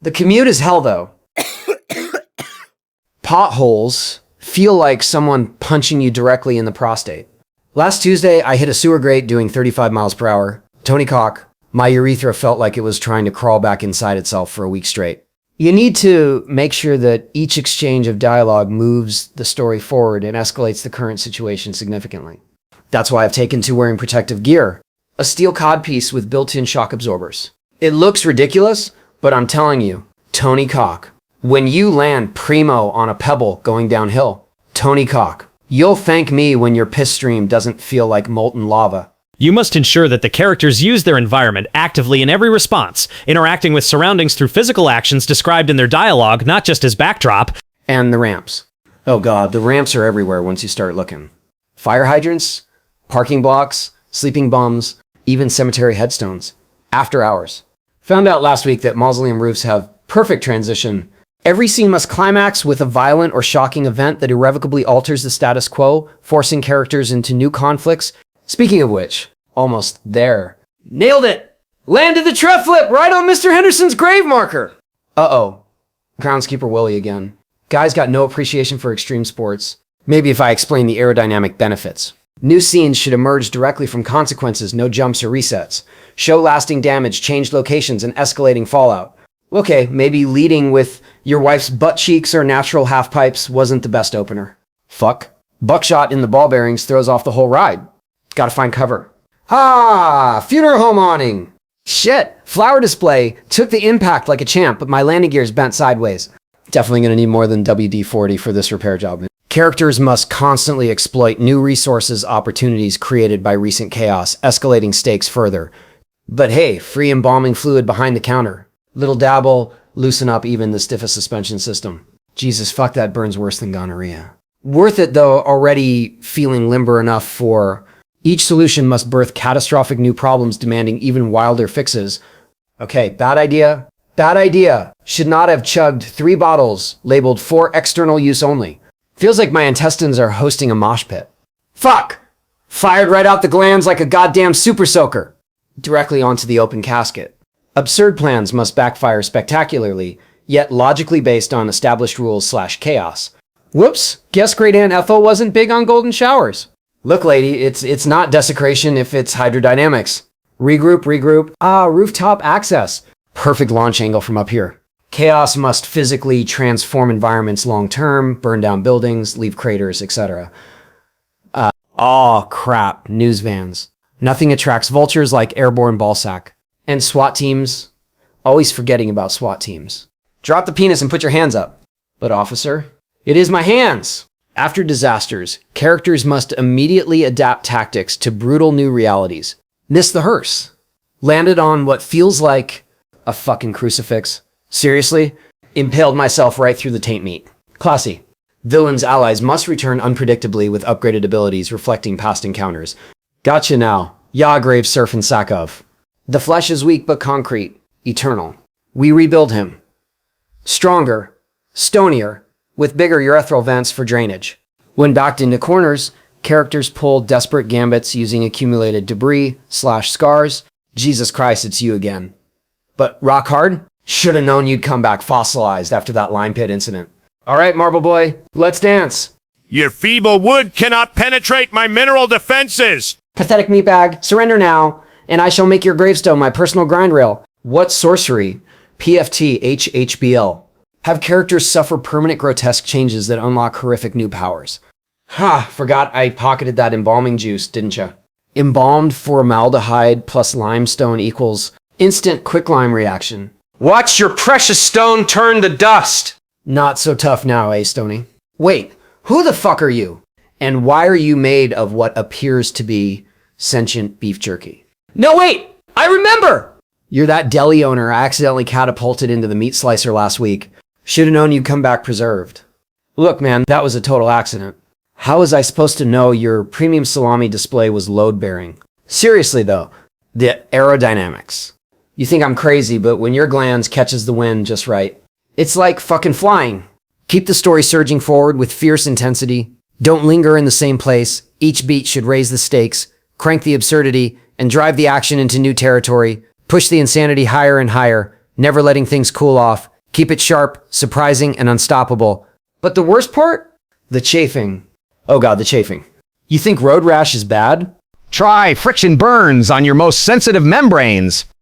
The commute is hell, though. Potholes feel like someone punching you directly in the prostate. Last Tuesday, I hit a sewer grate doing 35 miles per hour. Tony Cawk. My urethra felt like it was trying to crawl back inside itself for a week straight. You need to make sure that each exchange of dialogue moves the story forward and escalates the current situation significantly. That's why I've taken to wearing protective gear. A steel codpiece with built-in shock absorbers. It looks ridiculous, but I'm telling you, Tony Cawk. When you land primo on a pebble going downhill, Tony Cawk. You'll thank me when your piss stream doesn't feel like molten lava. You must ensure that the characters use their environment actively in every response, interacting with surroundings through physical actions described in their dialogue, not just as backdrop. And the ramps. Oh god, the ramps are everywhere once you start looking. Fire hydrants, parking blocks, sleeping bums, even cemetery headstones. After hours. Found out last week that mausoleum roofs have perfect transition. Every scene must climax with a violent or shocking event that irrevocably alters the status quo, forcing characters into new conflicts. Speaking of which, almost there. Nailed it! Landed the tread flip right on Mr. Henderson's grave marker! Uh-oh. Groundskeeper Willie again. Guy's got no appreciation for extreme sports. Maybe if I explain the aerodynamic benefits. New scenes should emerge directly from consequences, no jumps or resets. Show lasting damage, changed locations, and escalating fallout. Okay, maybe leading with your wife's butt cheeks or natural half pipes wasn't the best opener. Fuck. Buckshot in the ball bearings throws off the whole ride. Gotta find cover. Ah, funeral home awning. Shit, flower display. Took the impact like a champ, but my landing gear's bent sideways. Definitely gonna need more than WD-40 for this repair job. Characters must constantly exploit new resources, opportunities created by recent chaos, escalating stakes further. But hey, free embalming fluid behind the counter. Little dabble, loosen up even the stiffest suspension system. Jesus, fuck, that burns worse than gonorrhea. Worth it though, already feeling limber enough for... Each solution must birth catastrophic new problems demanding even wilder fixes. Okay, bad idea. Bad idea. Should not have chugged 3 bottles labeled for external use only. Feels like my intestines are hosting a mosh pit. Fuck! Fired right out the glands like a goddamn super soaker. Directly onto the open casket. Absurd plans must backfire spectacularly, yet logically based on established rules/chaos. Whoops, guess Great Aunt Ethel wasn't big on golden showers. Look, lady, it's not desecration if it's hydrodynamics. Regroup. Ah, rooftop access. Perfect launch angle from up here. Chaos must physically transform environments long-term, burn down buildings, leave craters, etc. Oh, crap. News vans. Nothing attracts vultures like airborne ballsack. And SWAT teams. Always forgetting about SWAT teams. Drop the penis and put your hands up. But officer, it is my hands! After disasters, characters must immediately adapt tactics to brutal new realities. Miss the hearse. Landed on what feels like a fucking crucifix. Seriously? Impaled myself right through the taint meat. Classy. Villains' allies must return unpredictably with upgraded abilities reflecting past encounters. Gotcha now. Ya grave surf and sack of. The flesh is weak but concrete. Eternal. We rebuild him. Stronger. Stonier. With bigger urethral vents for drainage. When backed into corners, characters pull desperate gambits using accumulated debris/scars. Jesus Christ, it's you again. But rock hard? Should've known you'd come back fossilized after that lime pit incident. Alright, Marble Boy, let's dance. Your feeble wood cannot penetrate my mineral defenses! Pathetic meatbag, surrender now, and I shall make your gravestone my personal grind rail. What sorcery? PFT HHBL. Have characters suffer permanent grotesque changes that unlock horrific new powers. Ha, forgot I pocketed that embalming juice, didn't ya? Embalmed formaldehyde plus limestone equals instant quicklime reaction. Watch your precious stone turn to dust! Not so tough now, eh, Stony? Wait, who the fuck are you? And why are you made of what appears to be sentient beef jerky? No, wait! I remember! You're that deli owner I accidentally catapulted into the meat slicer last week. Should've known you'd come back preserved. Look, man, that was a total accident. How was I supposed to know your premium salami display was load-bearing? Seriously, though, the aerodynamics. You think I'm crazy, but when your glands catches the wind just right, it's like fucking flying. Keep the story surging forward with fierce intensity. Don't linger in the same place. Each beat should raise the stakes, crank the absurdity, and drive the action into new territory. Push the insanity higher and higher. never letting things cool off. Keep it sharp, surprising, and unstoppable. But the worst part? The chafing. Oh god, the chafing. You think road rash is bad? Try friction burns on your most sensitive membranes.